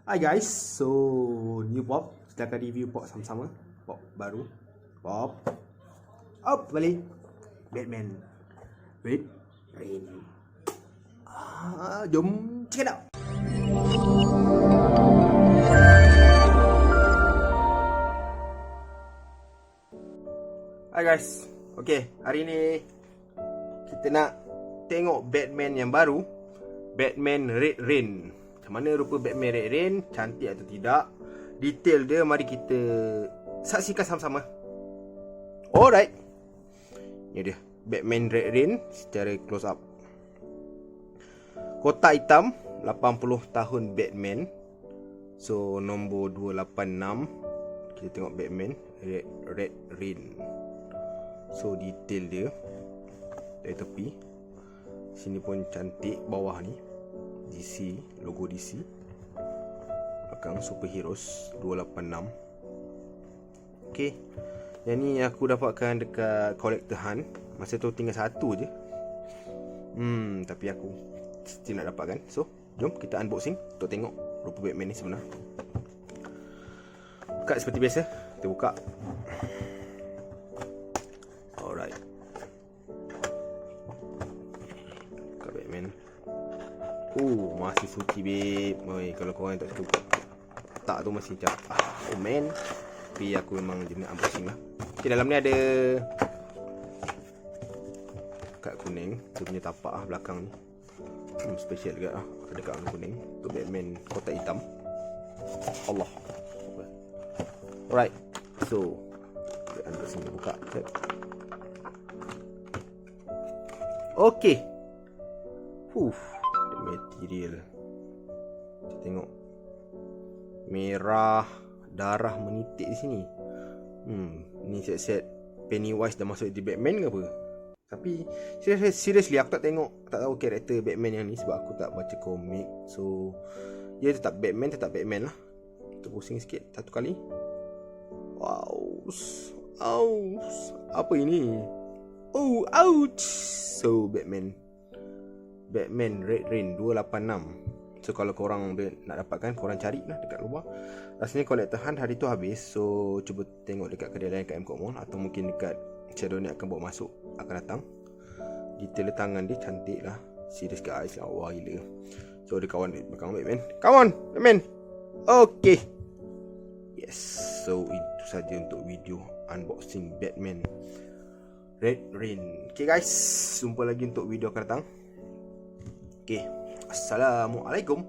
Hi guys, so new pop. Kita akan review pop sama-sama. Pop baru. Pop up balik. Batman Red Rain. Jom check it out. Hi guys. Okay, hari ni kita nak tengok Batman yang baru, Batman Red Rain. Macam mana rupa Batman Red Rain, cantik atau tidak, detail dia mari kita saksikan sama-sama. Alright, ni dia Batman Red Rain secara close up. Kotak hitam, 80 tahun Batman. So nombor 286. Kita tengok Batman Red Rain. So detail dia dari tepi sini pun cantik, bawah ni DC, logo DC. Belakang Superheroes 286. Okay, yang ni aku dapatkan dekat collector hunt. Masa tu tinggal satu je. Tapi aku still nak dapatkan. So jom kita unboxing untuk tengok rupa Batman ni sebenar. Buka seperti biasa. Kita buka. Alright, buka Batman. Masih suci babe. Kalau korang tak suka tak tu masih macam oh man. Tapi aku memang jenis unboxing lah. Okay, dalam ni ada kad kuning. Dia punya tapak belakang ni special juga lah. Ada kad kuning untuk Batman kotak hitam. Allah. Alright, so kita unboxing, buka. Okay. The material. Kita tengok. Merah, darah menitik di sini. Ni set-set Pennywise dah masuk di Batman ke apa? Tapi seriously aku tak tahu karakter Batman yang ni sebab aku tak baca komik. So dia tetap Batman lah. Kita pusing sikit satu kali. Wow. Apa ini? Oh, ouch. So Batman Red Rain 286. So kalau korang nak dapatkan, korang cari lah dekat luar. Rasanya collector hunt hari tu habis. So cuba tengok dekat kedai lain kat MCO Mall, atau mungkin dekat Shadow ni akan bawa masuk, akan datang. Detail tangan dia cantik lah. Serius guys, wah gila. So ada kawan belakang Batman. Come on Batman. Okay. Yes, so itu saja untuk video unboxing Batman Red Rain. Okay guys, jumpa lagi untuk video akan datang. Okay, Assalamualaikum.